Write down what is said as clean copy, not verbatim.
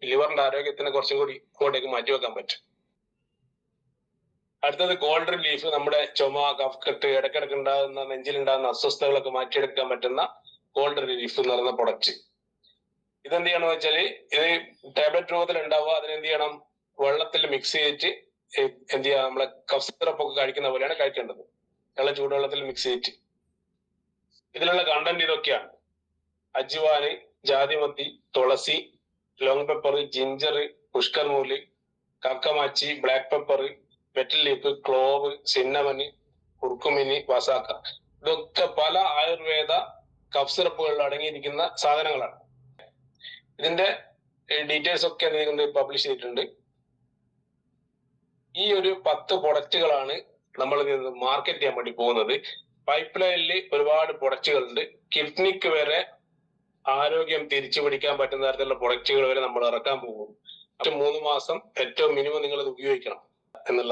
ലിവറിന്റെ ആരോഗ്യത്തിന് കുറച്ചും കൂടി ഇങ്ങോട്ടേക്ക് മാറ്റിവെക്കാൻ പറ്റും. അടുത്തത് കോൾഡ് റിലീഫ്. നമ്മുടെ ചുമ, കഫക്കെട്ട്, ഇടയ്ക്കിടയ്ക്ക് ഉണ്ടാകുന്ന നെഞ്ചിലുണ്ടാകുന്ന അസ്വസ്ഥതകളൊക്കെ മാറ്റിയെടുക്കാൻ പറ്റുന്ന കോൾഡ് റിലീഫ് എന്ന് പറയുന്ന പ്രൊഡക്റ്റ്. ഇതെന്ത് ചെയ്യണമെന്ന് വെച്ചാല് ഇത് ടാബ്ലറ്റ് രൂപത്തിൽ ഉണ്ടാവുക. അതിനെന്ത് ചെയ്യണം, വെള്ളത്തിൽ മിക്സ് ചെയ്തിട്ട് എന്ത് ചെയ്യാം, നമ്മളെ കഫ് സിറപ്പ് ഒക്കെ കഴിക്കുന്ന പോലെയാണ് കഴിക്കേണ്ടത്. വെള്ളം ചൂടുവെള്ളത്തിൽ മിക്സ് ചെയ്തിട്ട്. ഇതിലുള്ള കണ്ടന്റ് ഇതൊക്കെയാണ്: അജ്വാന്, ജാതിമത്തി, tulsi, long pepper, ginger, pushkarmool, കക്കമാച്ചി, black pepper, betel leaf, clove, cinnamon, curcumin, vasaka. ഇതൊക്കെ പല ആയുർവേദ കഫ് സിറപ്പുകളിൽ അടങ്ങിയിരിക്കുന്ന സാധനങ്ങളാണ്. ഇതിന്റെ ഡീറ്റെയിൽസ് ഒക്കെ എന്ത് പബ്ലിഷ് ചെയ്തിട്ടുണ്ട്. ഈ ഒരു 10 പ്രൊഡക്റ്റുകളാണ് നമ്മൾ മാർക്കറ്റ് ചെയ്യാൻ വേണ്ടി പോകുന്നത്. പൈപ്പ് ലൈനിൽ ഒരുപാട് പ്രൊഡക്റ്റുകൾ ഉണ്ട്. കിഡ്നിക്ക് വരെ ആരോഗ്യം തിരിച്ചു പിടിക്കാൻ പറ്റുന്ന തരത്തിലുള്ള പ്രൊഡക്റ്റുകൾ വരെ നമ്മൾ ഇറക്കാൻ പോകും. 3 മാസം ഏറ്റവും മിനിമം നിങ്ങൾ ഇത് ഉപയോഗിക്കണം.